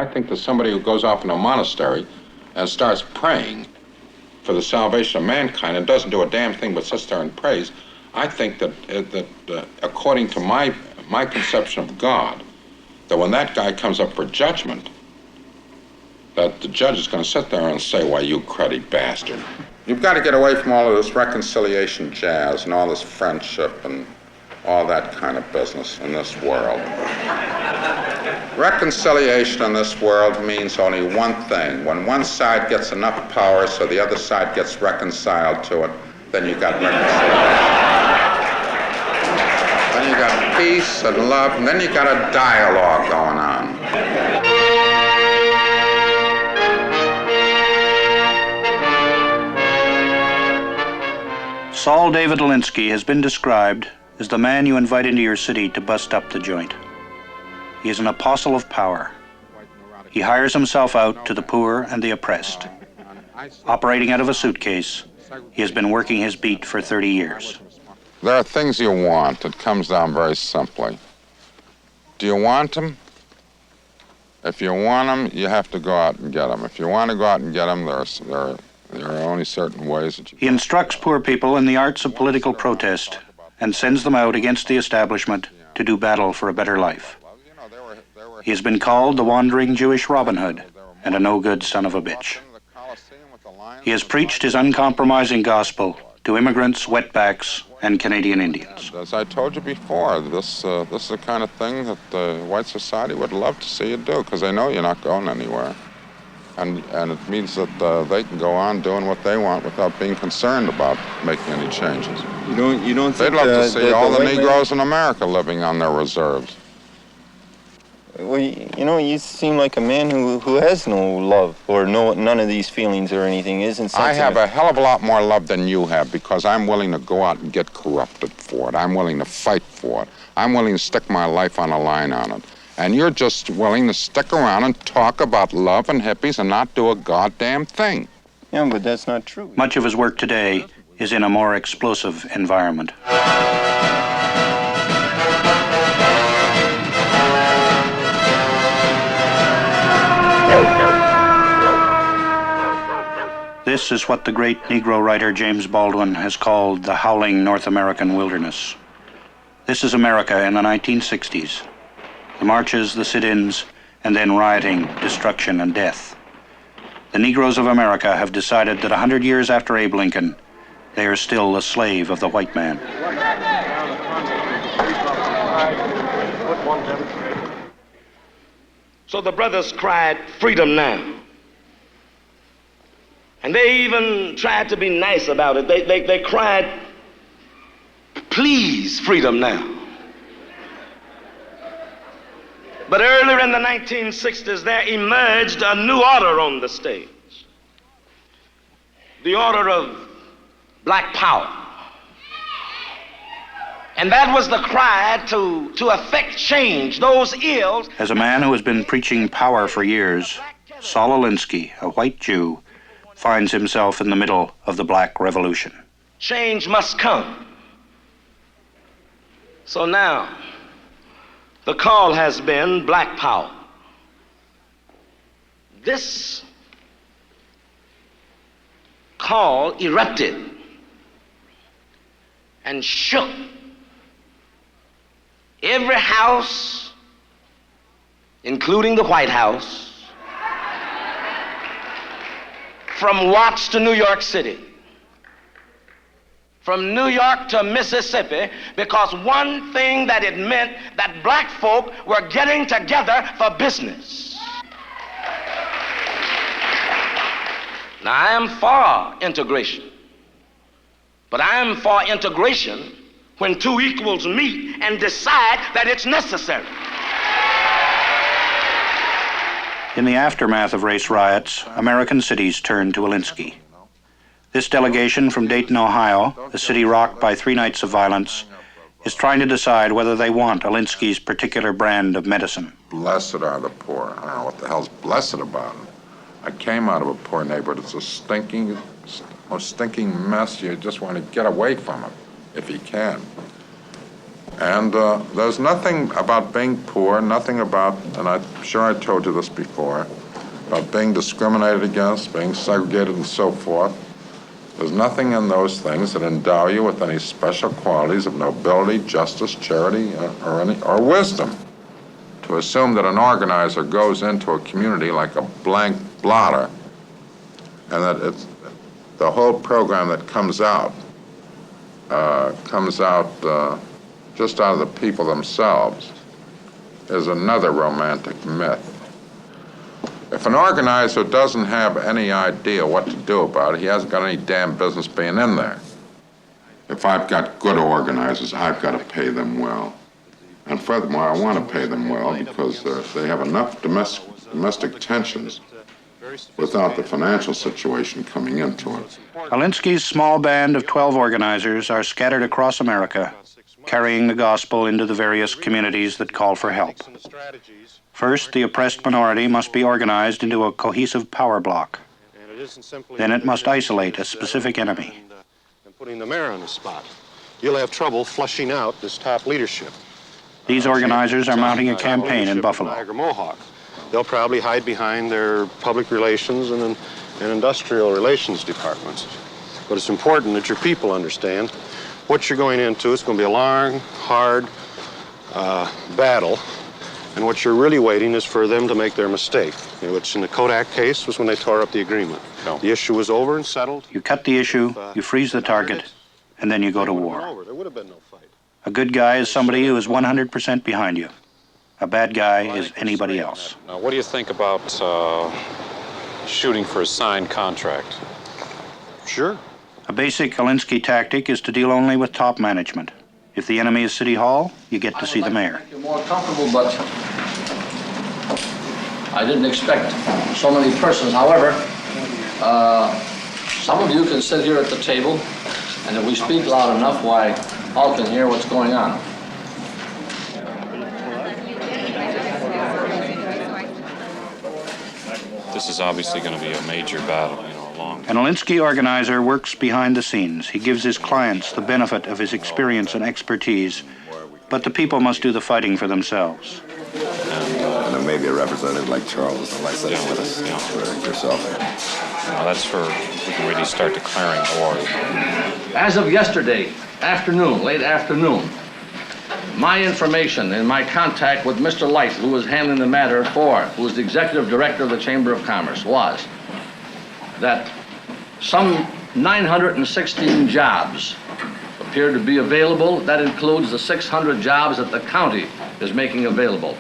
I think that somebody who goes off in a monastery and starts praying for the salvation of mankind and doesn't do a damn thing but sits there and prays, I think that according to my conception of God, that when that guy comes up for judgment, that the judge is going to sit there and say, "Why, you cruddy bastard." You've got to get away from all of this reconciliation jazz and all this friendship and all that kind of business in this world. Reconciliation in this world means only one thing. When one side gets enough power so the other side gets reconciled to it, then you got reconciliation. Then you got peace and love, and then you got a dialogue going on. Saul David Alinsky has been described as the man you invite into your city to bust up the joint. He is an apostle of power. He hires himself out to the poor and the oppressed. Operating out of a suitcase, he has been working his beat for 30 years. There are things you want. It comes down very simply. Do you want them? If you want them, you have to go out and get them. If you want to go out and get them, there are only certain ways that you He instructs poor people in the arts of political protest and sends them out against the establishment to do battle for a better life. He has been called the wandering Jewish Robin Hood and a no-good son of a bitch. He has preached his uncompromising gospel to immigrants, wetbacks, and Canadian Indians. As I told you before, this is the kind of thing that white society would love to see you do, because they know you're not going anywhere. And it means that they can go on doing what they want without being concerned about making any changes. You don't They'd think love to see all the white Negroes in America living on their reserves. Well, you seem like a man who has no love or none of these feelings or anything, isn't sensitive. I have a hell of a lot more love than you have, because I'm willing to go out and get corrupted for it. I'm willing to fight for it. I'm willing to stick my life on a line on it. And you're just willing to stick around and talk about love and hippies and not do a goddamn thing. Yeah, but that's not true. Much of his work today is in a more explosive environment. This is what the great Negro writer James Baldwin has called the howling North American wilderness. This is America in the 1960s. The marches, the sit-ins, and then rioting, destruction, and death. The Negroes of America have decided that 100 years after Abe Lincoln, they are still the slave of the white man. So the brothers cried, "Freedom now." And they even tried to be nice about it. They cried, "Please, freedom now." But earlier in the 1960s, there emerged a new order on the stage. The order of black power. And that was the cry to effect change, those ills. As a man who has been preaching power for years, Saul Alinsky, a white Jew, finds himself in the middle of the Black Revolution. Change must come. So now, the call has been black power. This call erupted and shook every house, including the White House, from Watts to New York City, from New York to Mississippi, because one thing that it meant that black folk were getting together for business. Now, I am for integration, but I am for integration when two equals meet and decide that it's necessary. In the aftermath of race riots, American cities turned to Alinsky. This delegation from Dayton, Ohio, a city rocked by 3 nights of violence, is trying to decide whether they want Alinsky's particular brand of medicine. Blessed are the poor. I don't know what the hell's blessed about it. I came out of a poor neighborhood. It's a most stinking mess. You just want to get away from it, if you can. And there's nothing about being poor, nothing about, and I'm sure I told you this before, about being discriminated against, being segregated and so forth. There's nothing in those things that endow you with any special qualities of nobility, justice, charity, or wisdom. To assume that an organizer goes into a community like a blank blotter and that it's the whole program that comes out just out of the people themselves is another romantic myth. If an organizer doesn't have any idea what to do about it, he hasn't got any damn business being in there. If I've got good organizers, I've got to pay them well. And furthermore, I want to pay them well because they have enough domestic tensions without the financial situation coming into it. Alinsky's small band of 12 organizers are scattered across America, carrying the gospel into the various communities that call for help. First, the oppressed minority must be organized into a cohesive power bloc. Then it must isolate a specific enemy. And putting the mayor on the spot. You'll have trouble flushing out this top leadership. These organizers are mounting a campaign in Buffalo. Mohawk. They'll probably hide behind their public relations and industrial relations departments. But it's important that your people understand what you're going into. It's going to be a long, hard battle. And what you're really waiting is for them to make their mistake, which in the Kodak case was when they tore up the agreement. No. The issue was over and settled. You cut the issue, you freeze the target, and then you go to war. There would have been no fight. A good guy is somebody who is 100% behind you. A bad guy is anybody else. Now, what do you think about shooting for a signed contract? Sure. A basic Alinsky tactic is to deal only with top management. If the enemy is City Hall, you get to see the mayor. You're more comfortable, but I didn't expect so many persons. However, some of you can sit here at the table, and if we speak loud enough, why, all can hear what's going on. This is obviously going to be a major battle, long. An Alinsky organizer works behind the scenes. He gives his clients the benefit of his experience and expertise, but the people must do the fighting for themselves. And there may be a representative like Charles, like that, with us, yourself. Now that's for, we can really start declaring war. As of yesterday afternoon, late afternoon, my information and my contact with Mr. Light, who was handling the matter who was the executive director of the Chamber of Commerce, was that some 916 jobs appear to be available. That includes the 600 jobs that the county is making available.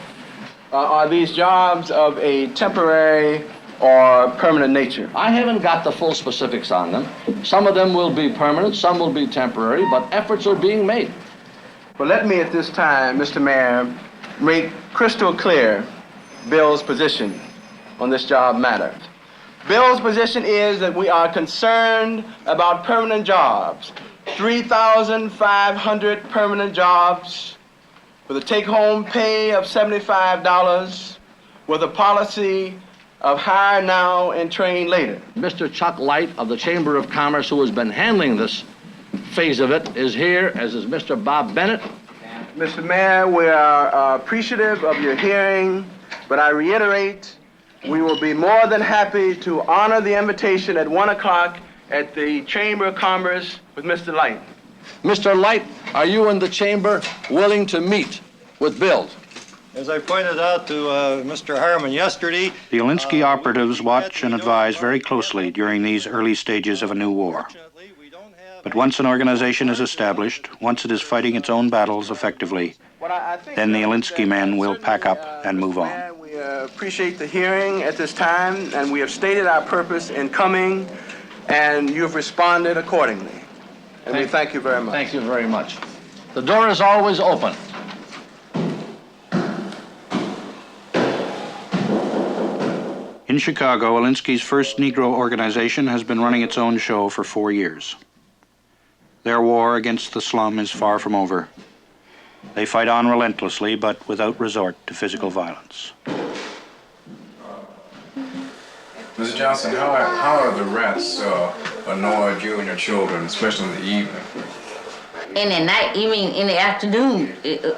Are these jobs of a temporary or permanent nature? I haven't got the full specifics on them. Some of them will be permanent, some will be temporary, but efforts are being made. Well, let me at this time, Mr. Mayor, make crystal clear Bill's position on this job matter. Bill's position is that we are concerned about permanent jobs. 3,500 permanent jobs with a take-home pay of $75 with a policy of hire now and train later. Mr. Chuck Light of the Chamber of Commerce, who has been handling this phase of it, is here, as is Mr. Bob Bennett. Mr. Mayor, we are appreciative of your hearing, but I reiterate, we will be more than happy to honor the invitation at 1 o'clock at the Chamber of Commerce with Mr. Light. Mr. Light, are you in the chamber willing to meet with Bill? As I pointed out to Mr. Harmon yesterday, The Alinsky operatives watch and advise very closely during these early stages of a new war. But once an organization is established, once it is fighting its own battles effectively, then the Alinsky men will pack up and move on. We appreciate the hearing at this time, and we have stated our purpose in coming, and you've responded accordingly. And we thank you very much. Thank you very much. The door is always open. In Chicago, Alinsky's first Negro organization has been running its own show for 4 years. Their war against the slum is far from over. They fight on relentlessly, but without resort to physical violence. Mr. Johnson, how are the rats annoyed you and your children, especially in the evening? In the night, you mean in the afternoon?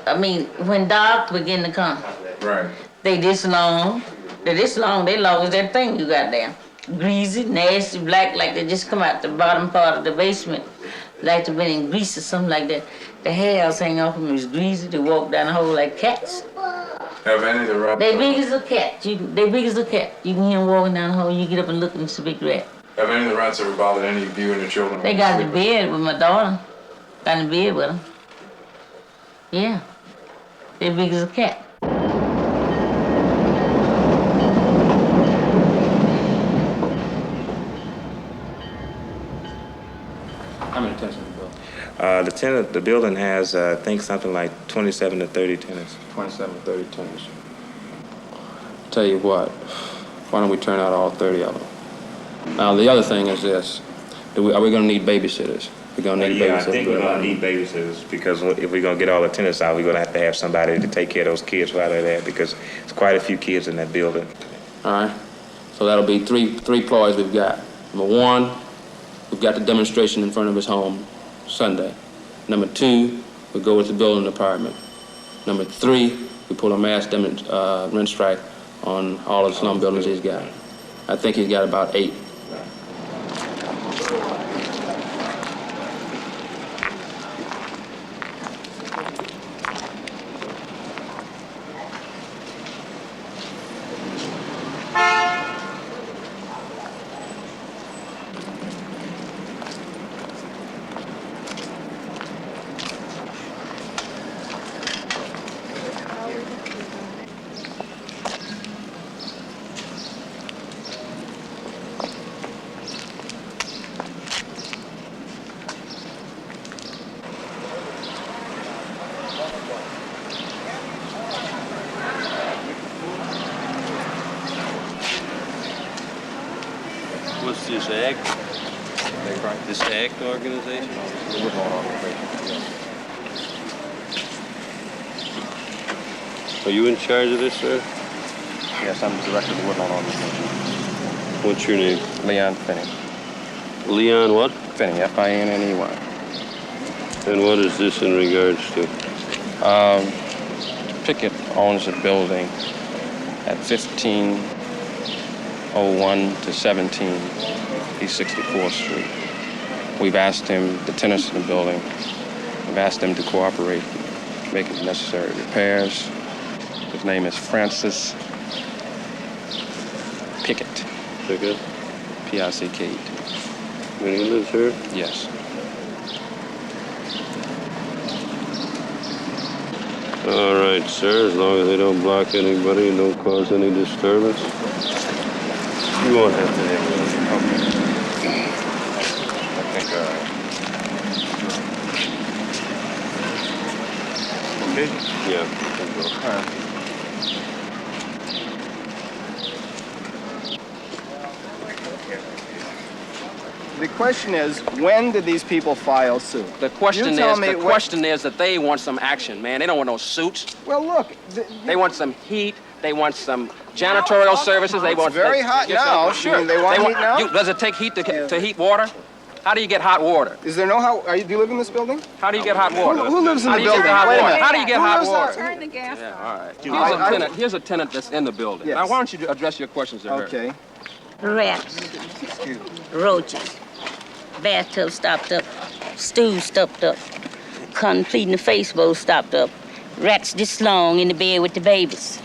I mean, when dark begin to come. Right. They this long. They this long. They long as that thing you got there. Greasy, nasty, black, like they just come out the bottom part of the basement. Like they've been in grease or something like that. The hairs hang off them is greasy. They walk down the hole like cats. Have any of the rats? They big as a cat. They big as a cat. You can hear them walking down the hole. You get up and look and it's a big rat. Have any of the rats ever bothered any of you and your children? They got in the bed with my daughter. Got in the bed with them. Yeah. They big as a cat. How many tenants in the building? The building has, I think, something like 27 to 30 tenants. 27 to 30 tenants. Tell you what, why don't we turn out all 30 of them? Now, the other thing is this. Are we going to need babysitters? We're going to need babysitters. I think we're going to need babysitters because if we're going to get all the tenants out, we're going to have somebody to take care of those kids while they're there because there's quite a few kids in that building. All right. So that'll be three ploys we've got. Number one, we've got the demonstration in front of his home Sunday. Number two, we go with the building department. Number three, we pull a mass rent strike on all of the slum buildings he's got. I think he's got about 8. What's this ACT? This ACT organization? Are you in charge of this, sir? Yes, I'm the director of the Woodlawn organization. What's your name? Leon Finney. Leon what? Finney, F-I-N-N-E-Y. And what is this in regards to? Pickett owns a building at 1501 to 17 East 64th Street. We've asked him, the tenants in the building, we've asked them to cooperate, make the necessary repairs. His name is Francis Pickett. Pickett? P-I-C-K-E-T. And he lives here? Yes. All right, sir, as long as they don't block anybody and don't cause any disturbance. You won't have to have it. Okay. I think, okay? Yeah. All right. The question is, when did these people file suit? The question is that they want some action, man. They don't want no suits. Well, look. They want some heat. They want some janitorial services. They want. It's very hot now. Sure. They want heat now? Does it take heat to heat water? How do you get hot water? Is there no hot? Do you live in this building? How do you get hot water? Who lives in the building? How do you get hot water? Turn the gas off. Yeah, all right. Here's a tenant that's in the building. Yes. Now, why don't you address your questions to her? Okay. Rats, roaches, bathtub stopped up, stool stopped up, complete in the face bowl stopped up, rats this long in the bed with the babies.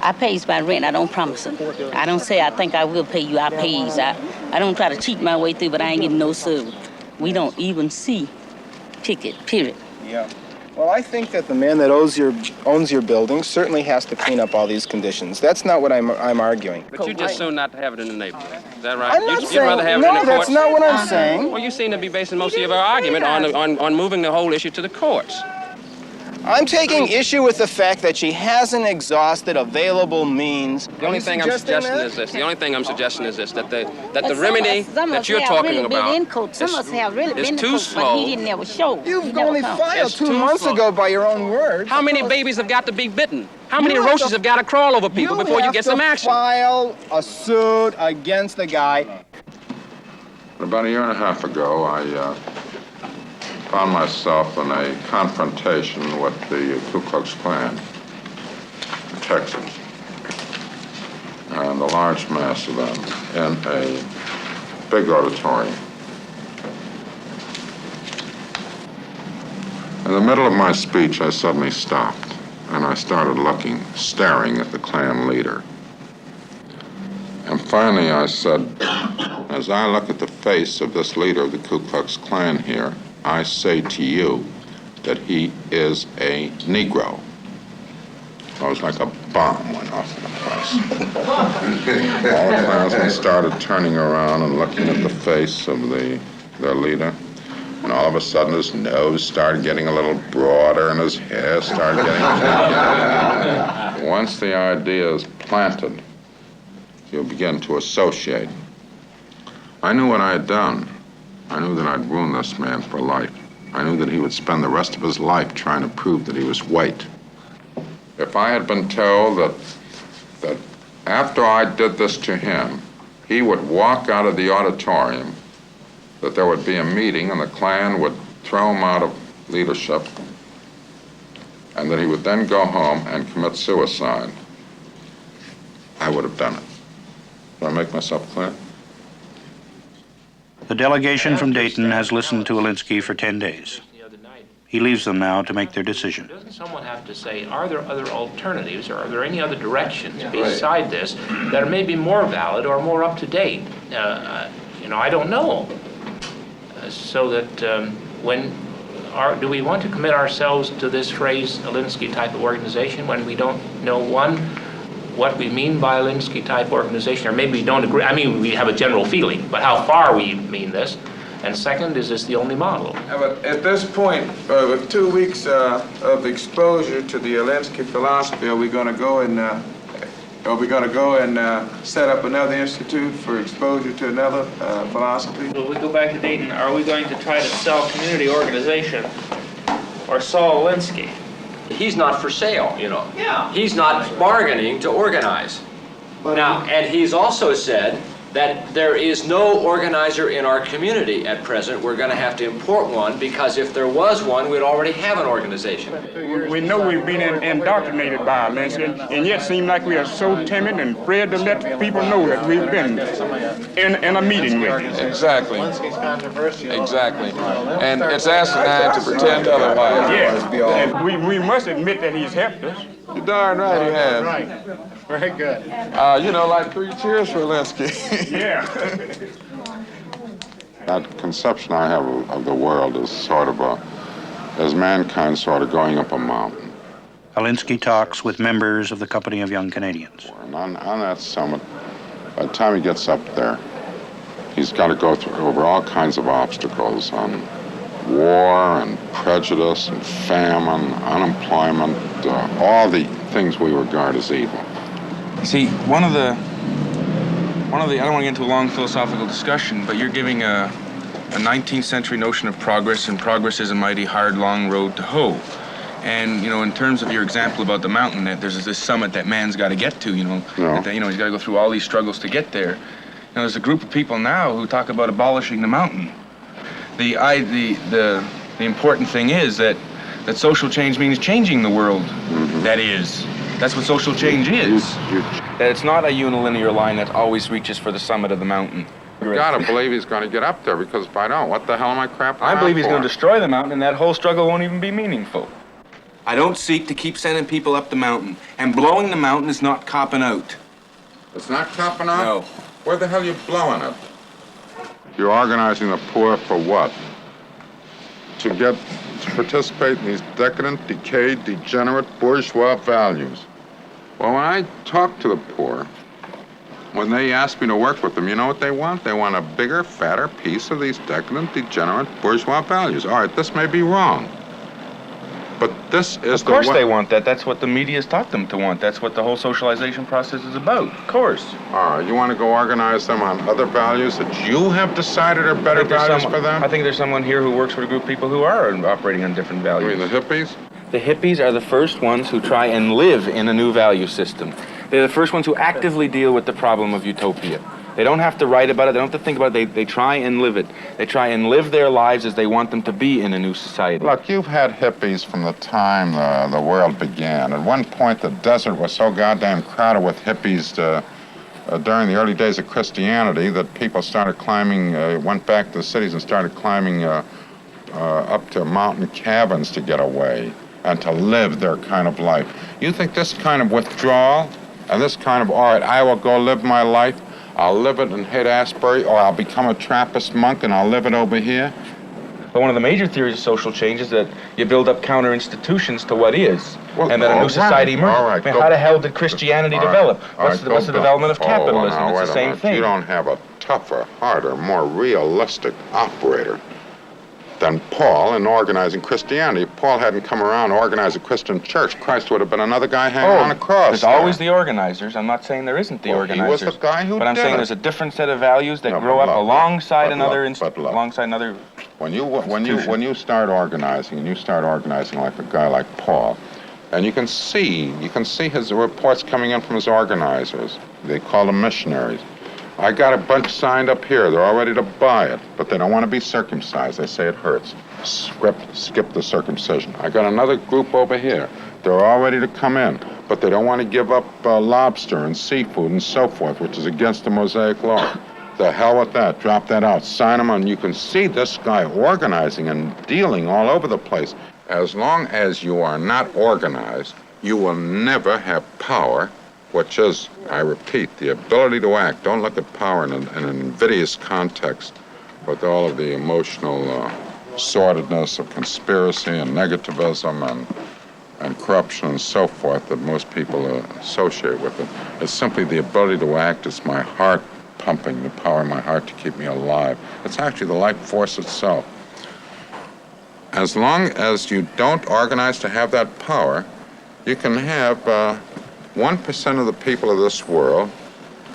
I pays my rent. I don't promise it. I don't say I think I will pay you. I pays. I don't try to cheat my way through, but I ain't getting no service. We don't even see Pickett, period. Yeah. Well, I think that the man that owns your building certainly has to clean up all these conditions. That's not what I'm arguing. But you just soon not to have it in the neighborhood. Is that right? I'm not You'd saying, rather have it no, in the that's courts? not what I'm saying. Well, you seem to be basing most of your argument on moving the whole issue to the courts. I'm taking issue with the fact that she hasn't exhausted available means. The only thing I'm suggesting is this. The only thing I'm suggesting is this: that the remedy that you're talking about is too slow. He didn't ever show. You've only filed 2 months ago by your own word. How many babies have got to be bitten? How many roaches have got to crawl over people before you get some action? File a suit against the guy. About a year and a half ago, I found myself in a confrontation with the Ku Klux Klan in Texas, and a large mass of them in a big auditorium. In the middle of my speech, I suddenly stopped, and I started staring at the Klan leader. And finally I said, as I look at the face of this leader of the Ku Klux Klan here, I say to you that he is a Negro. It was like a bomb went off in the place. All the Klansmen started turning around and looking at the face of their leader. And all of a sudden his nose started getting a little broader and his hair started getting thicker. Once the idea is planted, you'll begin to associate. I knew what I had done. I knew that I'd ruined this man for life. I knew that he would spend the rest of his life trying to prove that he was white. If I had been told that after I did this to him, he would walk out of the auditorium, that there would be a meeting and the Klan would throw him out of leadership, and that he would then go home and commit suicide, I would have done it. Do I make myself clear? The delegation from Dayton has listened to Alinsky for 10 days. He leaves them now to make their decision. Doesn't someone have to say, are there other alternatives, or are there any other directions beside this that are maybe more valid or more up to date? I don't know. So that do we want to commit ourselves to this phrase, Alinsky type of organization, when we don't know, one, what we mean by Alinsky type organization, or maybe we don't agree? I mean, we have a general feeling, but how far we mean this? And second, is this the only model? But at this point, with 2 weeks of exposure to the Alinsky philosophy, are we going to go and set up another institute for exposure to another philosophy? When we go back to Dayton, are we going to try to sell community organization or Saul Alinsky? He's not for sale, Yeah. He's not bargaining to organize. Now, and he's also said that there is no organizer in our community at present. We're going to have to import one, because if there was one, we'd already have an organization. We know we've been indoctrinated by Alinsky, and yet seem like we are so timid and afraid to let people know that we've been in a meeting with him. Exactly. Exactly. And it's asinine to pretend otherwise. Yes, and we must admit that he's helped us. You're darn right he has. Right. Very good. Like 3 cheers for Alinsky. Yeah. That conception I have of the world is sort of as mankind sort of going up a mountain. Alinsky talks with members of the Company of Young Canadians. And on that summit, by the time he gets up there, he's got to go over all kinds of obstacles on war and prejudice and famine, unemployment, all the things we regard as evil. See, one of the, I don't want to get into a long philosophical discussion, but you're giving a 19th century notion of progress, and progress is a mighty hard, long road to hoe. And, in terms of your example about the mountain, that there's this summit that man's got to get to, he's got to go through all these struggles to get there. There's a group of people now who talk about abolishing the mountain. The important thing is that social change means changing the world. Mm-hmm. That's what social change is. That it's not a unilinear line that always reaches for the summit of the mountain. You gotta believe he's gonna get up there, because if I don't, what the hell am I crapping I believe he's going to destroy the mountain, and that whole struggle won't even be meaningful. I don't seek to keep sending people up the mountain, and blowing the mountain is not copping out. It's not copping out? No. Where the hell are you blowing it? You're organizing the poor for what? To participate in these decadent, decayed, degenerate, bourgeois values. Well, when I talk to the poor, when they ask me to work with them, you know what they want? They want a bigger, fatter piece of these decadent, degenerate, bourgeois values. All right, this may be wrong, but this is Of course they want that. That's what the media's taught them to want. That's what the whole socialization process is about. Of course. All right, you want to go organize them on other values that you have decided are better values for them? I think there's someone here who works with a group of people who are operating on different values. You mean the hippies? The hippies are the first ones who try and live in a new value system. They're the first ones who actively deal with the problem of utopia. They don't have to write about it. They don't have to think about it. They try and live it. They try and live their lives as they want them to be in a new society. Look, you've had hippies from the time the world began. At one point, the desert was so goddamn crowded with hippies during the early days of Christianity that people started climbing, went back to the cities and started climbing up to mountain cabins to get away and to live their kind of life. You think this kind of withdrawal and this kind of, all right, I will go live my life, I'll live it in Haight-Ashbury, or I'll become a Trappist monk and I'll live it over here? But one of the major theories of social change is that you build up counter-institutions to what is, and that a new society emerges. Right, how the hell did Christianity develop? What's the development of capitalism? It's the same thing. You don't have a tougher, harder, more realistic operator than Paul in organizing Christianity. If Paul hadn't come around to organize a Christian church, Christ would have been another guy hanging on a cross. There's always the organizers. I'm not saying there isn't the organizers. He was the guy who But I'm saying there's a different set of values that grow up alongside another. When you start organizing, and you start organizing like a guy like Paul, and you can see his reports coming in from his organizers. They call them missionaries. I got a bunch signed up here. They're all ready to buy it, but they don't want to be circumcised. They say it hurts. Skip the circumcision. I got another group over here. They're all ready to come in, but they don't want to give up lobster and seafood and so forth, which is against the Mosaic Law. The hell with that. Drop that out. Sign them, and you can see this guy organizing and dealing all over the place. As long as you are not organized, you will never have power, which is, I repeat, the ability to act. Don't look at power in an invidious context with all of the emotional sordidness of conspiracy and negativism and corruption and so forth that most people associate with it. It's simply the ability to act. It's my heart pumping, the power in my heart to keep me alive. It's actually the life force itself. As long as you don't organize to have that power, you can have 1% of the people of this world,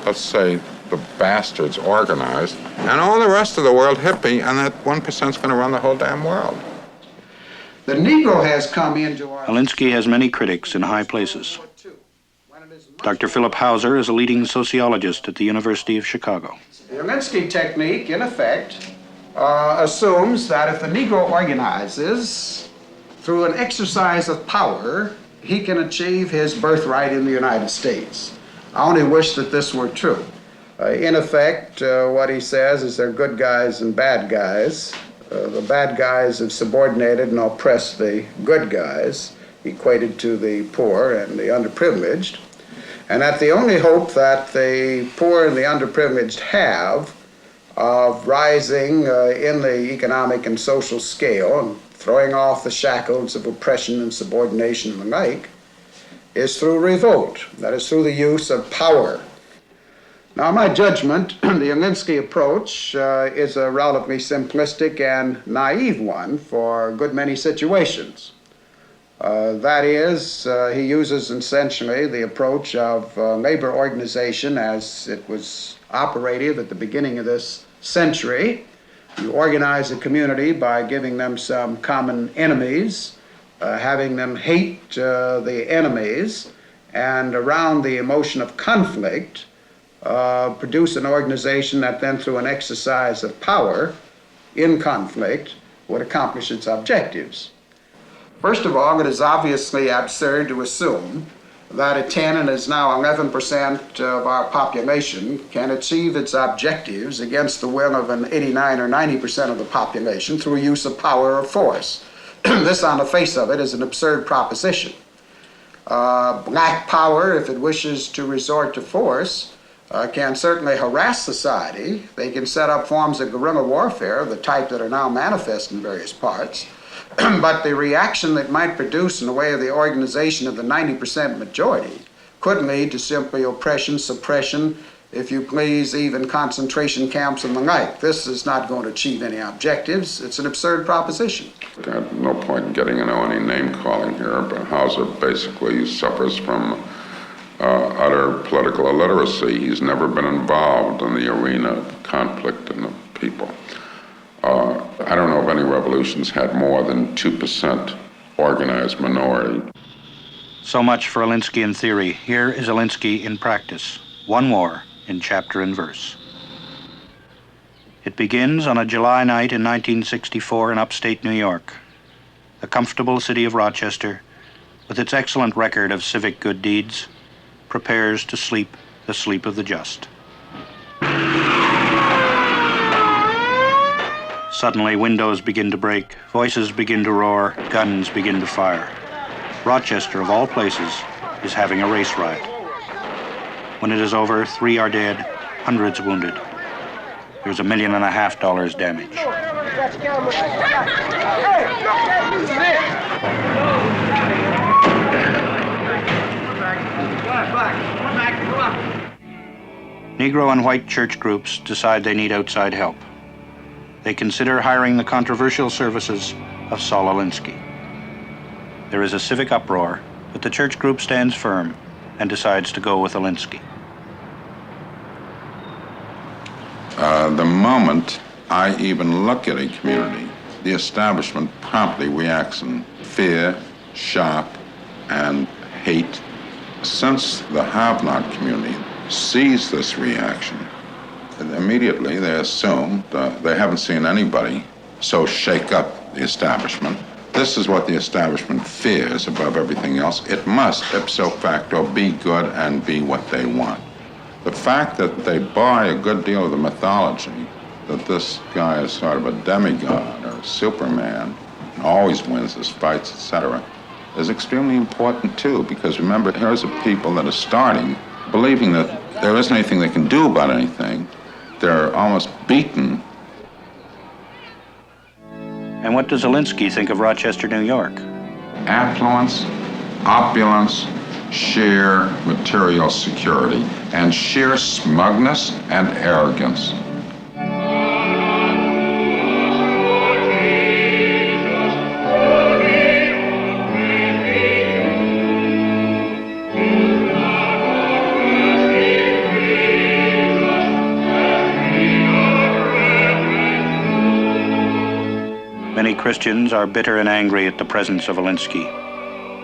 let's say the bastards, organized, and all the rest of the world hippie, and that 1% is going to run the whole damn world. The Negro has come into our... Alinsky has many critics in high places. Dr. Philip Hauser is a leading sociologist at the University of Chicago. The Alinsky technique, in effect, assumes that if the Negro organizes through an exercise of power, he can achieve his birthright in the United States. I only wish that this were true. In effect, what he says is there are good guys and bad guys. The bad guys have subordinated and oppressed the good guys, equated to the poor and the underprivileged, and that the only hope that the poor and the underprivileged have of rising in the economic and social scale and throwing off the shackles of oppression and subordination and the like is through revolt, that is through the use of power. Now, in my judgment, the Alinsky approach is a relatively simplistic and naive one for a good many situations. That is, he uses essentially the approach of labor organization as it was operative at the beginning of this century. You organize a community by giving them some common enemies, having them hate the enemies, and around the emotion of conflict, produce an organization that then through an exercise of power in conflict would accomplish its objectives. First of all, it is obviously absurd to assume that a 10 and is now 11% of our population can achieve its objectives against the will of an 89 or 90% of the population through use of power or force. This, on the face of it, is an absurd proposition. Black power, if it wishes to resort to force, can certainly harass society. They can set up forms of guerrilla warfare of the type that are now manifest in various parts. But the reaction that might produce in the way of the organization of the 90% majority could lead to simply oppression, suppression, if you please, even concentration camps and the like. This is not going to achieve any objectives. It's an absurd proposition. Got no point in getting into any name-calling here, but Hauser basically suffers from utter political illiteracy. He's never been involved in the arena of conflict and of people. I don't know if any revolutions had more than 2% organized minority. So much for Alinsky in theory. Here is Alinsky in practice. One more in chapter and verse. It begins on a July night in 1964 in upstate New York. The comfortable city of Rochester, with its excellent record of civic good deeds, prepares to sleep the sleep of the just. Suddenly, windows begin to break, voices begin to roar, guns begin to fire. Rochester, of all places, is having a race riot. When it is over, 3 are dead, hundreds wounded. There's $1.5 million damage. Negro and white church groups decide they need outside help. They consider hiring the controversial services of Saul Alinsky. There is a civic uproar, but the church group stands firm and decides to go with Alinsky. The moment I even look at a community, the establishment promptly reacts in fear, shock, and hate. Since the have-not community sees this reaction, immediately they assume they haven't seen anybody so shake up the establishment. This is what the establishment fears above everything else. It must, ipso facto, be good and be what they want. The fact that they buy a good deal of the mythology, that this guy is sort of a demigod or a Superman, and always wins his fights, etc., is extremely important too, because remember, here's a people that are starting believing that there isn't anything they can do about anything. They're almost beaten. And what does Alinsky think of Rochester, New York? Affluence, opulence, sheer material security, and sheer smugness and arrogance. Many Christians are bitter and angry at the presence of Alinsky.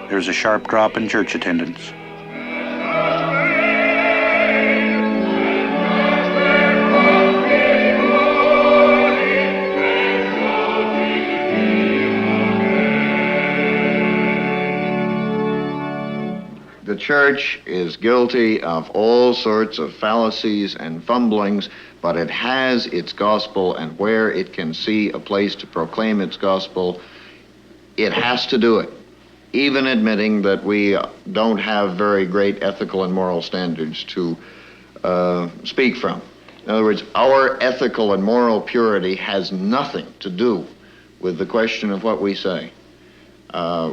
There's a sharp drop in church attendance. The church is guilty of all sorts of fallacies and fumblings, but it has its gospel, and where it can see a place to proclaim its gospel, it has to do it, even admitting that we don't have very great ethical and moral standards to speak from. In other words, our ethical and moral purity has nothing to do with the question of what we say.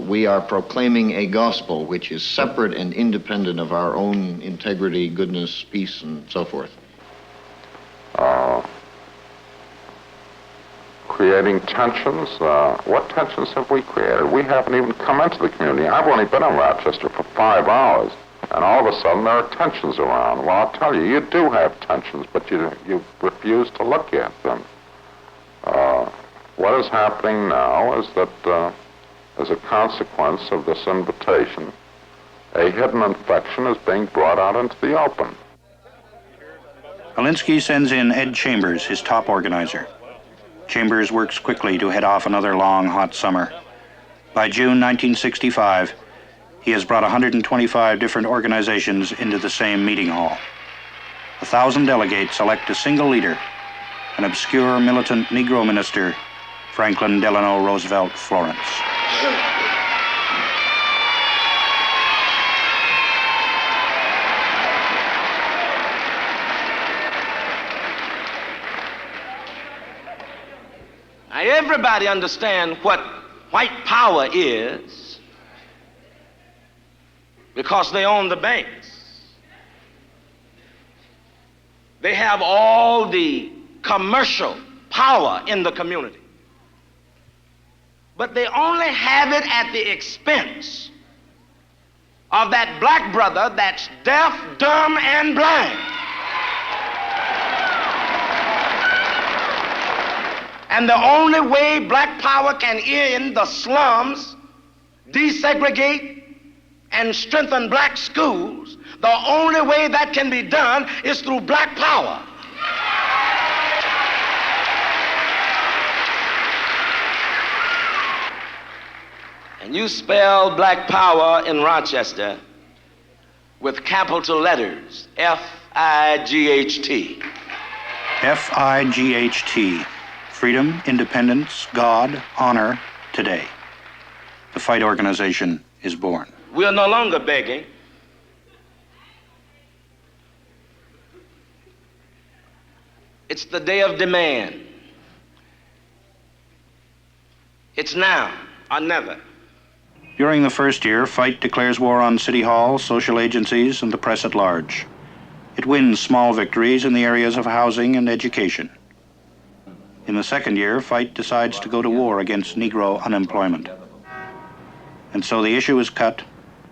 We are proclaiming a gospel which is separate and independent of our own integrity, goodness, peace, and so forth. Creating tensions. What tensions have we created? We haven't even come into the community. I've only been in Rochester for 5 hours, and all of a sudden there are tensions around. Well, I'll tell you, you do have tensions, but you refuse to look at them. What is happening now is that as a consequence of this invitation, a hidden infection is being brought out into the open. Alinsky sends in Ed Chambers, his top organizer. Chambers works quickly to head off another long, hot summer. By June 1965, he has brought 125 different organizations into the same meeting hall. 1,000 delegates elect a single leader, an obscure militant Negro minister, Franklin Delano Roosevelt Florence. Now, everybody understands what white power is because they own the banks. They have all the commercial power in the community. But they only have it at the expense of that black brother that's deaf, dumb, and blind. And the only way black power can end the slums, desegregate, and strengthen black schools, the only way that can be done is through black power. and you spell black power in Rochester with capital letters, F-I-G-H-T. F-I-G-H-T. Freedom, independence, God, honor, today. The Fight organization is born. We are no longer begging. It's the day of demand. It's now or never. During the first year, Fight declares war on City Hall, social agencies, and the press at large. It wins small victories in the areas of housing and education. In the second year, Fight decides to go to war against Negro unemployment. And so the issue is cut,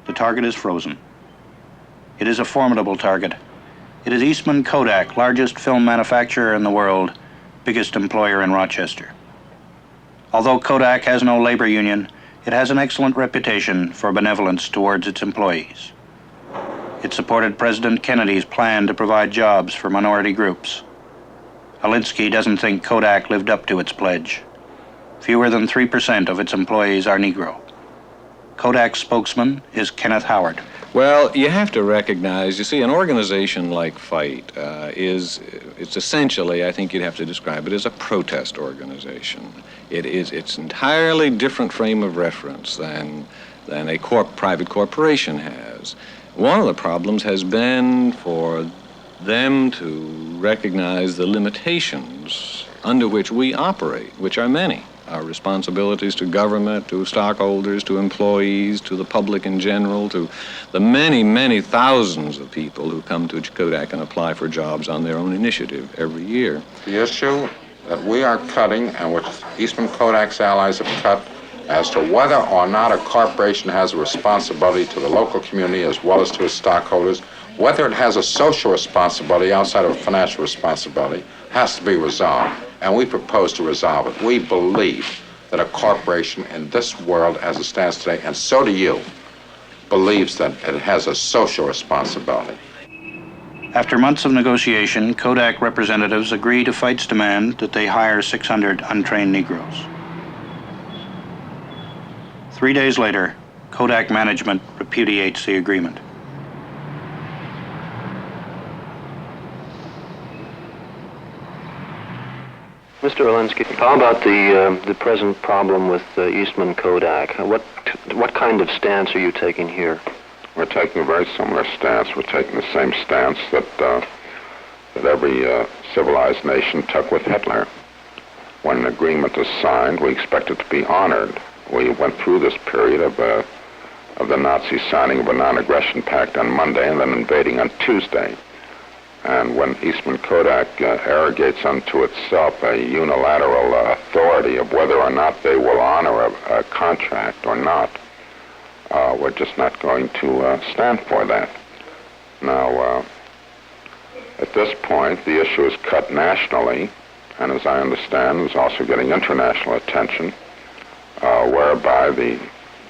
the target is frozen. It is a formidable target. It is Eastman Kodak, largest film manufacturer in the world, biggest employer in Rochester. Although Kodak has no labor union, it has an excellent reputation for benevolence towards its employees. It supported President Kennedy's plan to provide jobs for minority groups. Alinsky doesn't think Kodak lived up to its pledge. Fewer than 3% of its employees are Negro. Kodak's spokesman is Kenneth Howard. Well, you have to recognize, you see, an organization like Fight it's essentially, I think you'd have to describe it as a protest organization. It's entirely different frame of reference than a private corporation has. One of the problems has been for them to recognize the limitations under which we operate, which are many. Our responsibilities to government, to stockholders, to employees, to the public in general, to the many, many thousands of people who come to Kodak and apply for jobs on their own initiative every year. The issue that we are cutting, and which Eastman Kodak's allies have cut, as to whether or not a corporation has a responsibility to the local community as well as to its stockholders, whether it has a social responsibility outside of a financial responsibility, has to be resolved. And we propose to resolve it. We believe that a corporation in this world as it stands today, and so do you, believes that it has a social responsibility. After months of negotiation, Kodak representatives agree to Fight's demand that they hire 600 untrained Negroes. 3 days later, Kodak management repudiates the agreement. Mr. Alinsky, how about the present problem with Eastman Kodak? What kind of stance are you taking here? We're taking a very similar stance. We're taking the same stance that every civilized nation took with Hitler. When an agreement is signed, we expect it to be honored. We went through this period of the Nazis signing of a non-aggression pact on Monday and then invading on Tuesday. And when Eastman Kodak arrogates unto itself a unilateral authority of whether or not they will honor a contract or not, we're just not going to stand for that. Now, at this point, the issue is cut nationally, and as I understand, is also getting international attention, whereby the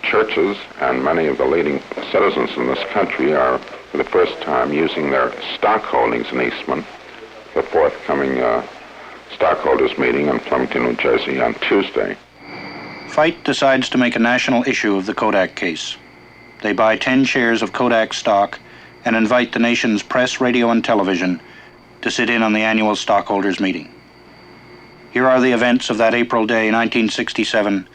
churches and many of the leading citizens in this country are, for the first time, using their stock holdings in Eastman, the forthcoming stockholders meeting in Flemington, New Jersey on Tuesday. Fight decides to make a national issue of the Kodak case. They buy 10 shares of Kodak stock and invite the nation's press, radio, and television to sit in on the annual stockholders meeting. Here are the events of that April day, 1967,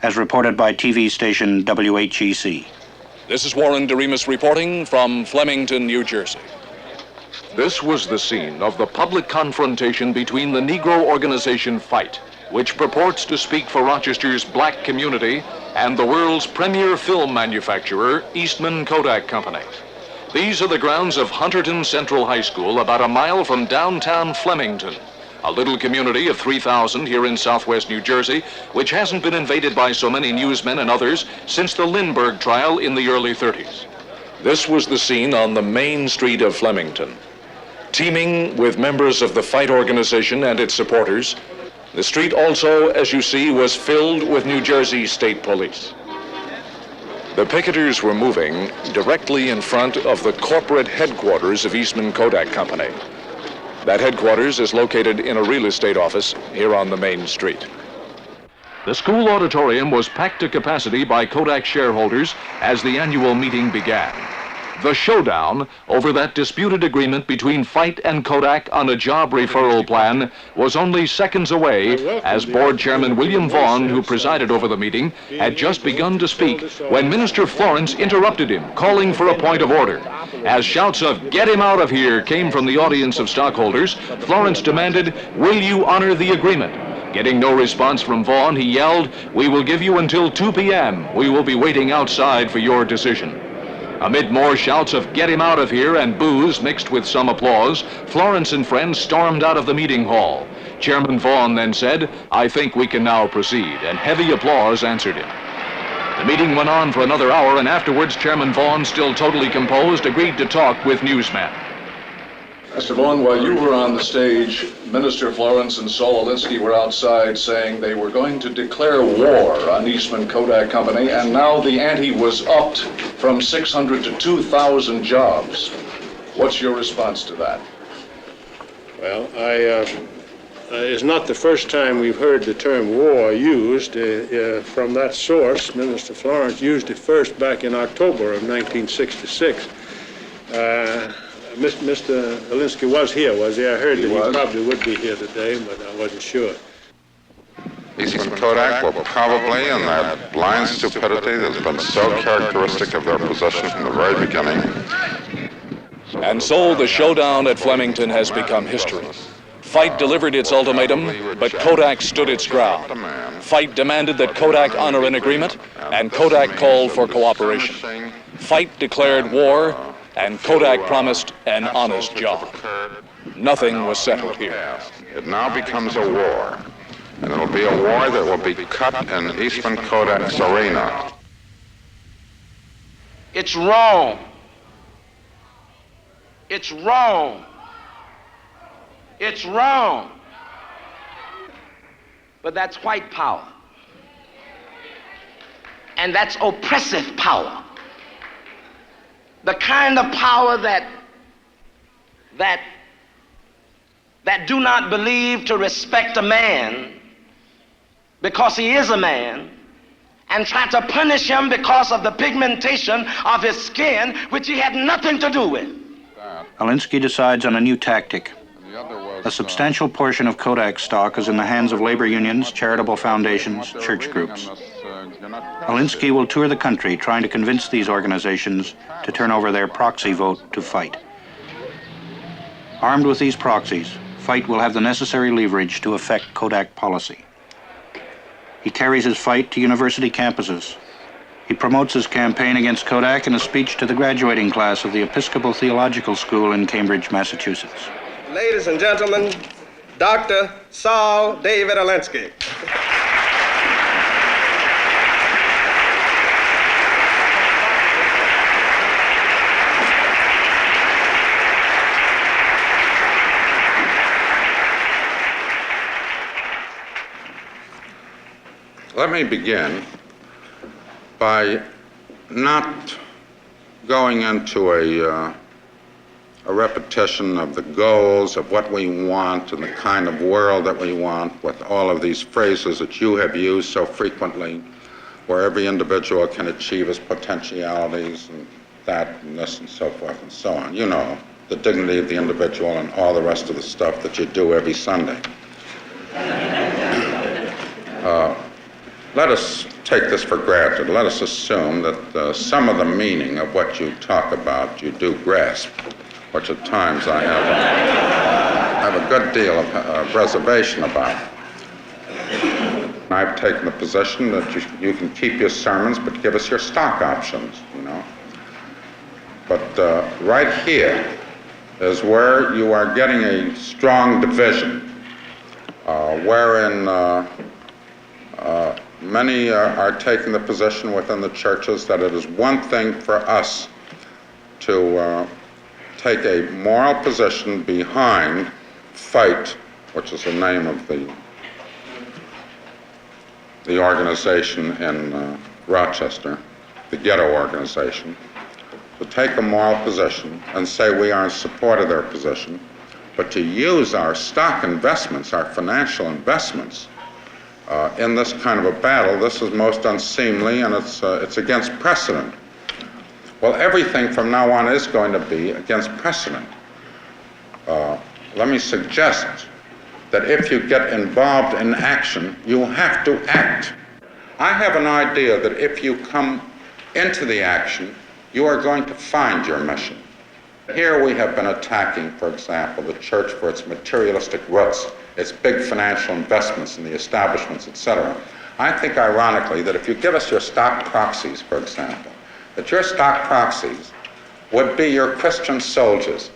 as reported by TV station WHEC. This is Warren DeRemus reporting from Flemington, New Jersey. This was the scene of the public confrontation between the Negro organization Fight, which purports to speak for Rochester's black community, and the world's premier film manufacturer, Eastman Kodak Company. These are the grounds of Hunterton Central High School, about a mile from downtown Flemington, a little community of 3,000 here in southwest New Jersey, which hasn't been invaded by so many newsmen and others since the Lindbergh trial in the early 30s. This was the scene on the main street of Flemington. Teeming with members of the Fight organization and its supporters, the street also, as you see, was filled with New Jersey State Police. The picketers were moving directly in front of the corporate headquarters of Eastman Kodak Company. That headquarters is located in a real estate office here on the main street. The school auditorium was packed to capacity by Kodak shareholders as the annual meeting began. The showdown over that disputed agreement between Fite and Kodak on a job referral plan was only seconds away as Board Chairman William Vaughn, who presided over the meeting, had just begun to speak when Minister Florence interrupted him, calling for a point of order. As shouts of "Get him out of here" came from the audience of stockholders, Florence demanded, "Will you honor the agreement?" Getting no response from Vaughn, he yelled, "We will give you until 2 p.m. We will be waiting outside for your decision." Amid more shouts of "Get him out of here" and boos mixed with some applause, Florence and friends stormed out of the meeting hall. Chairman Vaughn then said, "I think we can now proceed," and heavy applause answered him. The meeting went on for another hour, and afterwards Chairman Vaughn, still totally composed, agreed to talk with newsmen. Mr. Vaughn, while you were on the stage, Minister Florence and Saul Alinsky were outside saying they were going to declare war on Eastman Kodak Company, and now the ante was upped from 600 to 2,000 jobs. What's your response to that? Well, it's not the first time we've heard the term war used. From that source, Minister Florence used it first back in October of 1966. Mr. Alinsky was here, was he? I heard that he probably would be here today, but I wasn't sure. Eastman Kodak will probably, in that blind stupidity that's been so characteristic of their position from the very beginning. And so the showdown at Flemington has become history. Fite delivered its ultimatum, but Kodak stood its ground. Fite demanded that Kodak honor an agreement, and Kodak called for cooperation. Fite declared war, and Kodak promised an honest job. Nothing was settled here. It now becomes a war, and it'll be a war that will be cut in Eastman Kodak's arena. It's wrong. It's wrong. It's wrong. But that's white power. And that's oppressive power. The kind of power that do not believe to respect a man because he is a man, and try to punish him because of the pigmentation of his skin, which he had nothing to do with. Alinsky decides on a new tactic. A substantial portion of Kodak stock is in the hands of labor unions, charitable foundations, church groups. Alinsky will tour the country trying to convince these organizations to turn over their proxy vote to Fite. Armed with these proxies, Fite will have the necessary leverage to affect Kodak policy. He carries his fight to university campuses. He promotes his campaign against Kodak in a speech to the graduating class of the Episcopal Theological School in Cambridge, Massachusetts. Ladies and gentlemen, Dr. Saul David Alinsky. Let me begin by not going into a repetition of the goals of what we want and the kind of world that we want with all of these phrases that you have used so frequently, where every individual can achieve his potentialities and that and this and so forth and so on. You know, the dignity of the individual and all the rest of the stuff that you do every Sunday. Let us take this for granted. Let us assume that some of the meaning of what you talk about you do grasp, which at times I have a good deal of reservation about. I've taken the position that you can keep your sermons, but give us your stock options, you know. But right here is where you are getting a strong division, wherein many are taking the position within the churches that it is one thing for us to take a moral position behind Fite, which is the name of the organization in Rochester, the ghetto organization, to take a moral position and say we are in support of their position, but to use our stock investments, our financial investments, in this kind of a battle, this is most unseemly and it's against precedent. Well, everything from now on is going to be against precedent. Let me suggest that if you get involved in action, you have to act. I have an idea that if you come into the action, you are going to find your mission. Here we have been attacking, for example, the church for its materialistic roots, its big financial investments in the establishments, etc. I think, ironically, that if you give us your stock proxies, for example, that your stock proxies would be your Christian soldiers.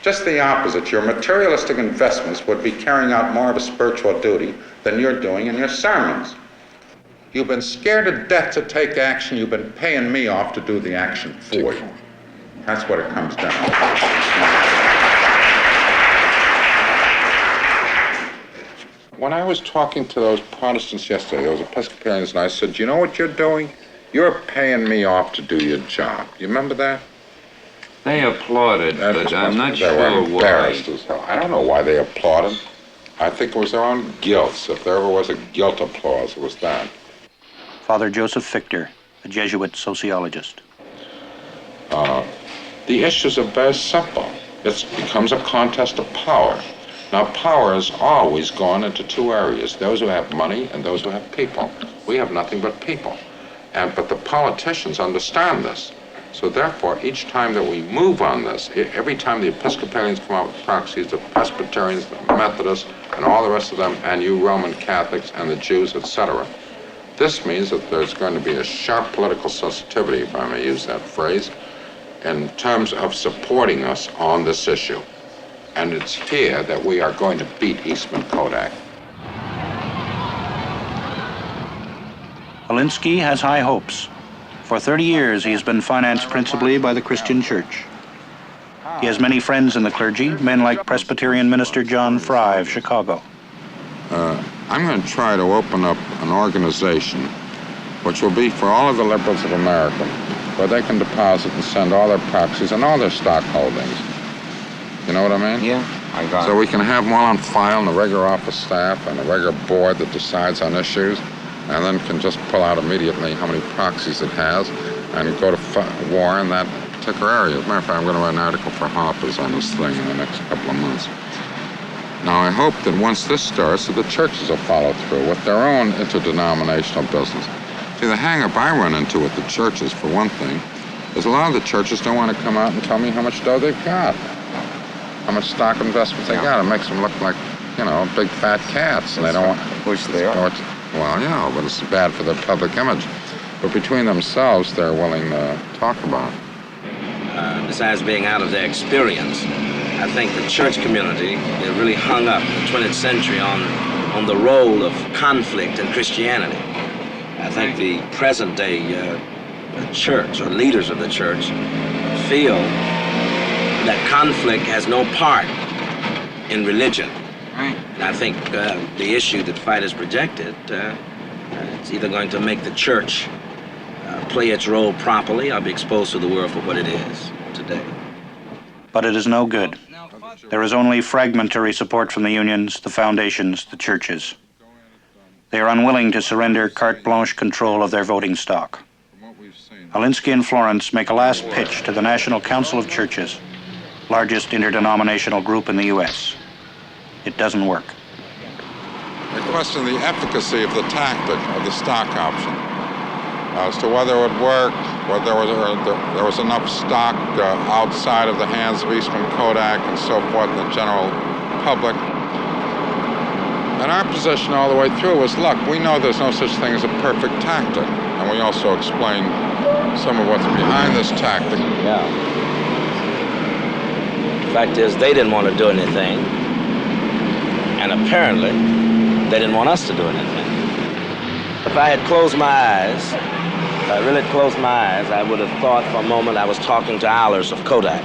Just the opposite. Your materialistic investments would be carrying out more of a spiritual duty than you're doing in your sermons. You've been scared to death to take action. You've been paying me off to do the action for you. That's what it comes down to. When I was talking to those Protestants yesterday, those Episcopalians, and I said, you know what you're doing? You're paying me off to do your job. You remember that? They applauded, but I'm not sure why. embarrassed as hell. I don't know why they applauded. I think it was their own guilt. If there ever was a guilt applause, it was that. Father Joseph Fichter, a Jesuit sociologist. The issues are very simple. It becomes a contest of power. Now, power has always gone into two areas, those who have money and those who have people. We have nothing but people. But the politicians understand this. So therefore, each time that we move on this, every time the Episcopalians come out with proxies, the Presbyterians, the Methodists, and all the rest of them, and you Roman Catholics and the Jews, etc., this means that there's going to be a sharp political sensitivity, if I may use that phrase, in terms of supporting us on this issue. And it's here that we are going to beat Eastman Kodak. Alinsky has high hopes. For 30 years, he has been financed principally by the Christian Church. He has many friends in the clergy, men like Presbyterian minister John Fry of Chicago. I'm going to try to open up an organization which will be for all of the liberals of America, where they can deposit and send all their proxies and all their stock holdings. You know what I mean? Yeah, I got it. So we can have them all on file in a regular office staff and a regular board that decides on issues, and then can just pull out immediately how many proxies it has and go to war in that particular area. As a matter of fact, I'm going to write an article for Harper's on this thing in the next couple of months. Now, I hope that once this starts, that the churches will follow through with their own interdenominational business. See, the hang-up I run into with the churches, for one thing, is a lot of the churches don't want to come out and tell me how much dough they've got, how much stock investments they got. It makes them look like, you know, big fat cats, and they don't want... Which they are. Well, yeah, but it's bad for their public image. But between themselves, they're willing to talk about it. Besides being out of their experience, I think the church community is really hung up in the 20th century on the role of conflict in Christianity. I think the present-day church, or leaders of the church, feel that conflict has no part in religion. And I think the issue that Fight has projected, it's either going to make the church play its role properly or be exposed to the world for what it is today. But it is no good. There is only fragmentary support from the unions, the foundations, the churches. They are unwilling to surrender carte blanche control of their voting stock. Alinsky and Florence make a last pitch to the National Council of Churches, largest interdenominational group in the U.S. It doesn't work. They question the efficacy of the tactic of the stock option as to whether it would work, whether there was enough stock outside of the hands of Eastman Kodak and so forth in the general public. And our position all the way through was, look, we know there's no such thing as a perfect tactic. And we also explained some of what's behind this tactic. Yeah. The fact is, they didn't want to do anything. And apparently, they didn't want us to do anything. If I had closed my eyes, if I really closed my eyes, I would have thought for a moment I was talking to Allers of Kodak,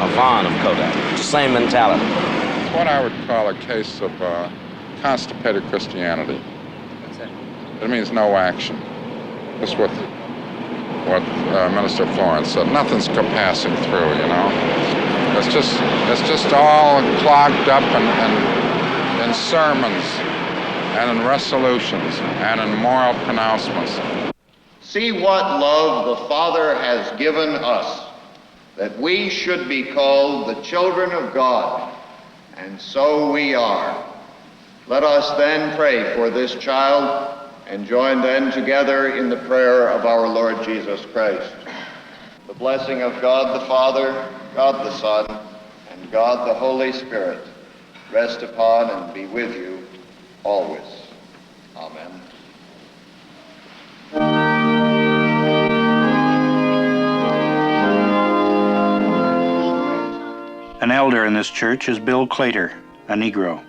or Vaughn of Kodak. It's the same mentality. It's what I would call a case of constipated Christianity. It means no action. That's what Minister Florence said. Nothing's passing through, you know. It's just all clogged up and sermons and in resolutions and in moral pronouncements. See what love the Father has given us, that we should be called the children of God, and so we are. Let us then pray for this child and join then together in the prayer of our Lord Jesus Christ. The blessing of God the Father, God the Son, and God the Holy Spirit rest upon and be with you always. Amen. An elder in this church is Bill Claytor, a Negro.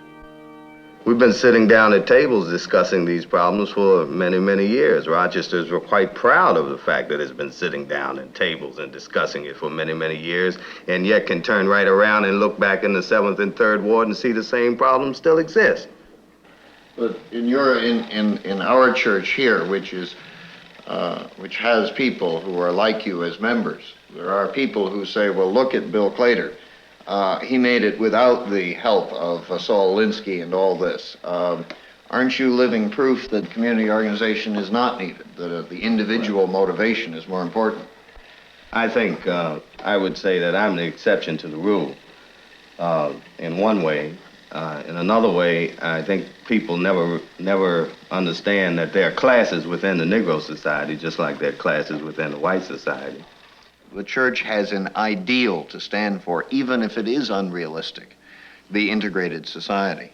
We've been sitting down at tables discussing these problems for many, many years. Rochesters were quite proud of the fact that it's been sitting down at tables and discussing it for many, many years, and yet can turn right around and look back in the 7th and 3rd Ward and see the same problems still exist. But in our church here, which has people who are like you as members, there are people who say, well, look at Bill Claytor. He made it without the help of Saul Alinsky and all this. Aren't you living proof that community organization is not needed, that the individual motivation is more important? I think I would say that I'm the exception to the rule in one way. In another way, I think people never understand that there are classes within the Negro society, just like there are classes within the white society. The church has an ideal to stand for, even if it is unrealistic, the integrated society.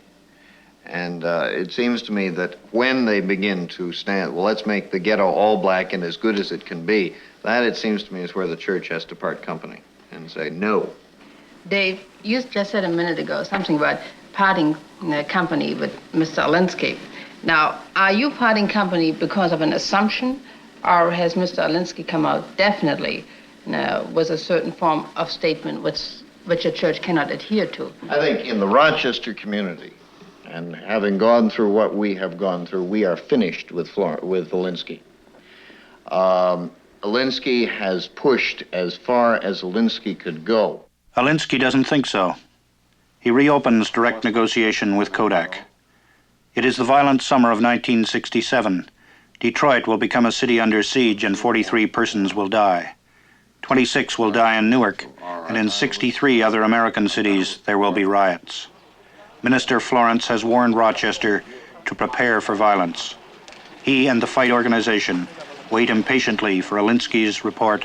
And it seems to me that when they begin to stand, well, let's make the ghetto all black and as good as it can be, that, it seems to me, is where the church has to part company and say no. Dave, you just said a minute ago something about parting company with Mr. Alinsky. Now, are you parting company because of an assumption, or has Mr. Alinsky come out definitely with a certain form of statement which a church cannot adhere to? I think in the Rochester community, and having gone through what we have gone through, we are finished with Alinsky. Alinsky has pushed as far as Alinsky could go. Alinsky doesn't think so. He reopens direct negotiation with Kodak. It is the violent summer of 1967. Detroit will become a city under siege and 43 persons will die. 26 will die in Newark, and in 63 other American cities there will be riots. Minister Florence has warned Rochester to prepare for violence. He and the Fight organization wait impatiently for Alinsky's report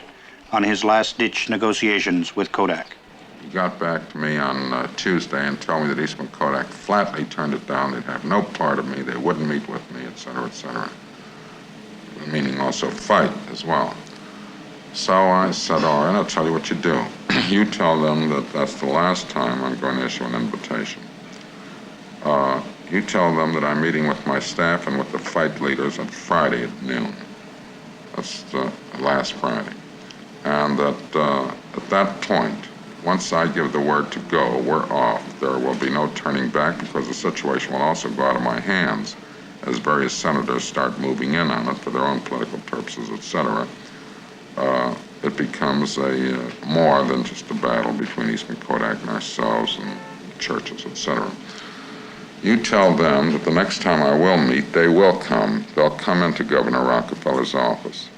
on his last-ditch negotiations with Kodak. He got back to me on Tuesday and told me that Eastman Kodak flatly turned it down. They'd have no part of me. They wouldn't meet with me, et cetera, meaning also Fight as well. So I said, all right, I'll tell you what you do. You tell them that that's the last time I'm going to issue an invitation. You tell them that I'm meeting with my staff and with the Fight leaders on Friday at noon. That's last Friday. And that at that point, once I give the word to go, we're off. There will be no turning back because the situation will also go out of my hands as various senators start moving in on it for their own political purposes, et cetera. It becomes more than just a battle between Eastman Kodak and ourselves and churches, et cetera. You tell them that the next time I will meet, they will come. They'll come into Governor Rockefeller's office,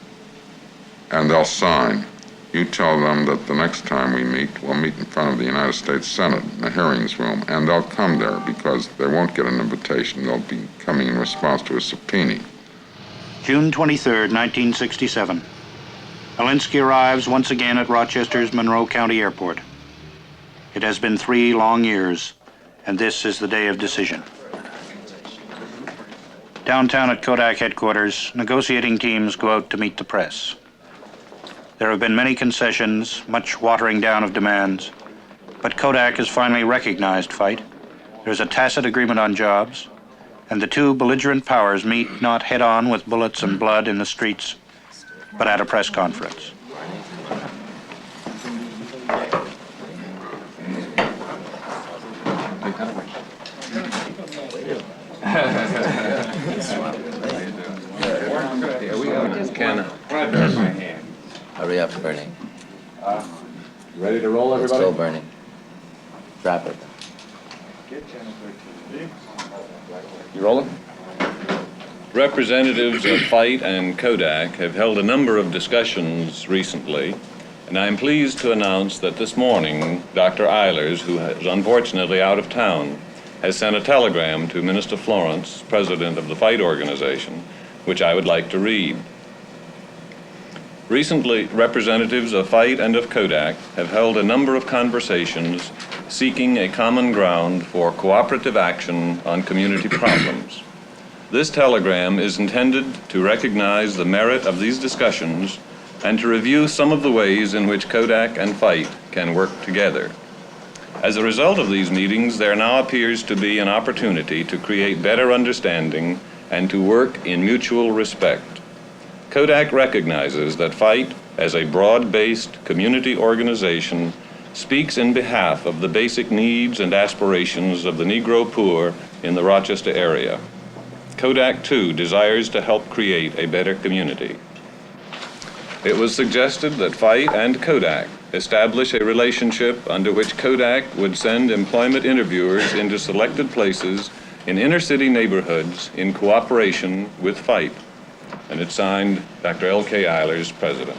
and they'll sign. You tell them that the next time we meet, we'll meet in front of the United States Senate in the hearings room, and they'll come there because they won't get an invitation. They'll be coming in response to a subpoena. June 23rd, 1967. Alinsky arrives once again at Rochester's Monroe County Airport. It has been 3 long years, and this is the day of decision. Downtown at Kodak headquarters, negotiating teams go out to meet the press. There have been many concessions, much watering down of demands, but Kodak has finally recognized Fight. There's a tacit agreement on jobs, and the two belligerent powers meet not head-on with bullets and blood in the streets, but at a press conference. Hurry up, Bernie. Ready to roll, everybody? Let's go, Bernie. Drop it. You rolling? Representatives of FITE and Kodak have held a number of discussions recently, and I'm pleased to announce that this morning, Dr. Eilers, who is unfortunately out of town, has sent a telegram to Minister Florence, president of the FITE organization, which I would like to read. Recently, representatives of FITE and of Kodak have held a number of conversations seeking a common ground for cooperative action on community problems. This telegram is intended to recognize the merit of these discussions and to review some of the ways in which Kodak and FITE can work together. As a result of these meetings, there now appears to be an opportunity to create better understanding and to work in mutual respect. Kodak recognizes that FITE, as a broad-based community organization, speaks in behalf of the basic needs and aspirations of the Negro poor in the Rochester area. Kodak, too, desires to help create a better community. It was suggested that FITE and Kodak establish a relationship under which Kodak would send employment interviewers into selected places in inner-city neighborhoods in cooperation with FITE. And it's signed Dr. L.K. Eilers, President.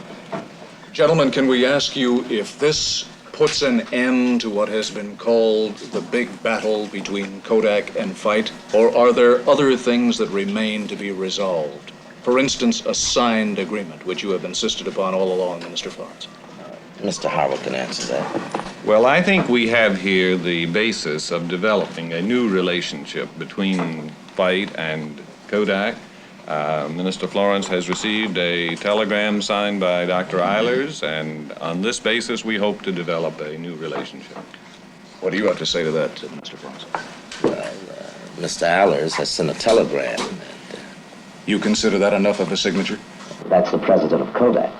Gentlemen, can we ask you if this puts an end to what has been called the big battle between Kodak and FITE, or are there other things that remain to be resolved? For instance, a signed agreement, which you have insisted upon all along, Minister Florence. Mr. Howard can answer that. Well, I think we have here the basis of developing a new relationship between FITE and Kodak. Minister Florence has received a telegram signed by Dr. Eilers, and on this basis we hope to develop a new relationship. What do you have to say to that, Mr. Florence? Well, Mr. Eilers has sent a telegram. You consider that enough of a signature? That's the president of Kodak.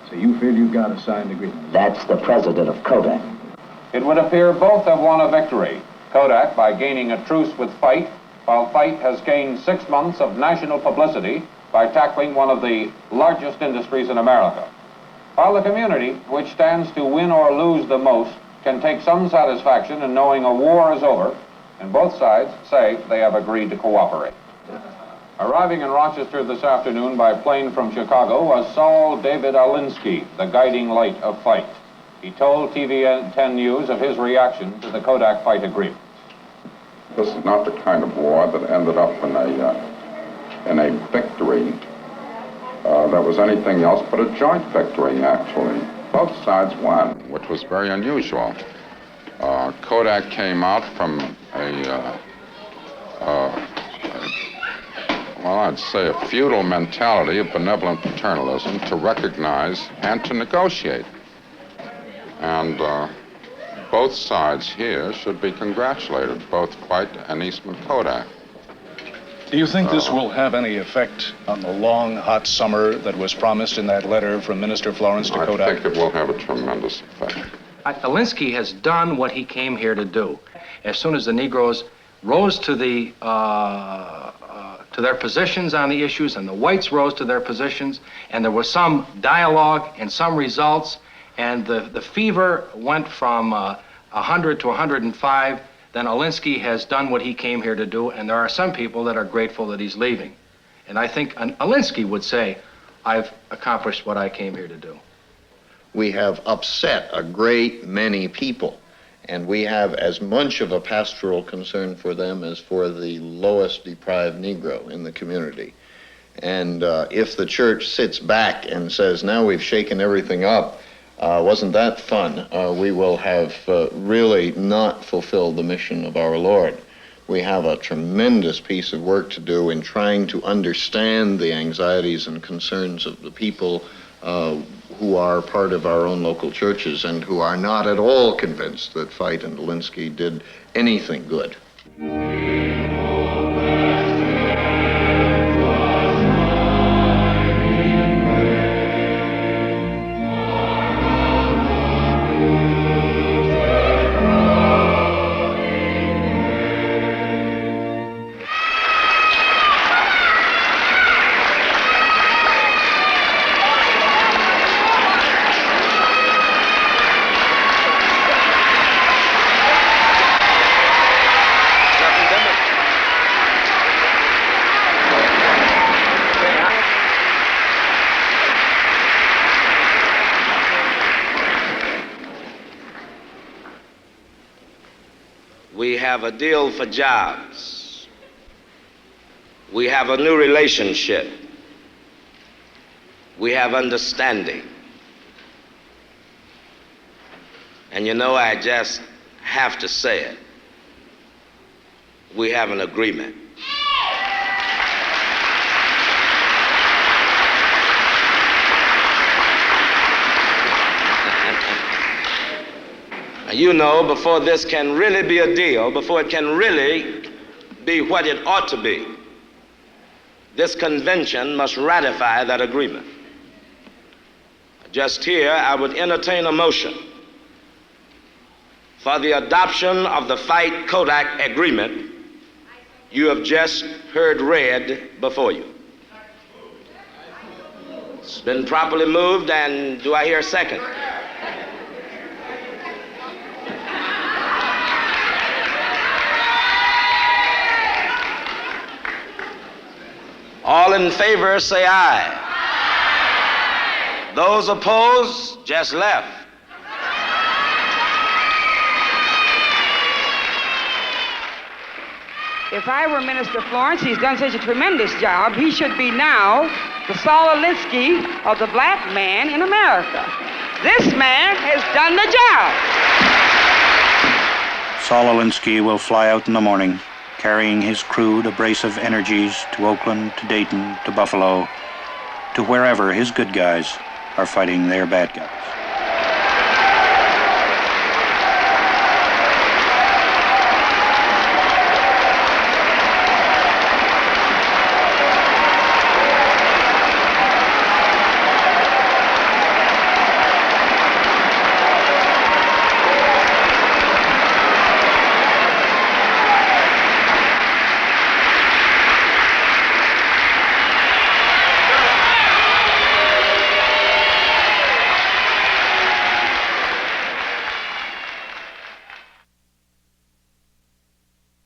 So you feel you've got a signed agreement? That's the president of Kodak. It would appear both have won a victory. Kodak by gaining a truce with FITE, while FITE has gained 6 months of national publicity by tackling one of the largest industries in America. While the community, which stands to win or lose the most, can take some satisfaction in knowing a war is over, and both sides say they have agreed to cooperate. Arriving in Rochester this afternoon by plane from Chicago was Saul David Alinsky, the guiding light of FITE. He told TV 10 News of his reaction to the Kodak-FITE agreement. This is not the kind of war that ended up in a victory that was anything else but a joint victory, actually. Both sides won, which was very unusual. Kodak came out from I'd say a feudal mentality of benevolent paternalism to recognize and to negotiate. And both sides here should be congratulated, both FITE and Eastman Kodak. Do you think this will have any effect on the long, hot summer that was promised in that letter from Minister Florence to Kodak? I think it will have a tremendous effect. Alinsky has done what he came here to do. As soon as the Negroes rose to their positions on the issues, and the whites rose to their positions, and there was some dialogue and some results, and the fever went from 100 to 105, then Alinsky has done what he came here to do, and there are some people that are grateful that he's leaving. And I think Alinsky would say, I've accomplished what I came here to do. We have upset a great many people, and we have as much of a pastoral concern for them as for the lowest deprived Negro in the community. And if the church sits back and says, now we've shaken everything up, wasn't that fun? We will have really not fulfilled the mission of our Lord. We have a tremendous piece of work to do in trying to understand the anxieties and concerns of the people who are part of our own local churches and who are not at all convinced that FITE and Alinsky did anything good. We have a deal for jobs. We have a new relationship. We have understanding. And you know, I just have to say it. We have an agreement. You know, before this can really be a deal, before it can really be what it ought to be, this convention must ratify that agreement. Just here, I would entertain a motion for the adoption of the Fight Kodak Agreement you have just heard read before you. It's been properly moved, and do I hear a second? All in favor, say aye. Aye. Those opposed, just left. If I were Minister Florence, he's done such a tremendous job, he should be now the Saul Alinsky of the black man in America. This man has done the job. Saul Alinsky will fly out in the morning, carrying his crude abrasive energies to Oakland, to Dayton, to Buffalo, to wherever his good guys are fighting their bad guys.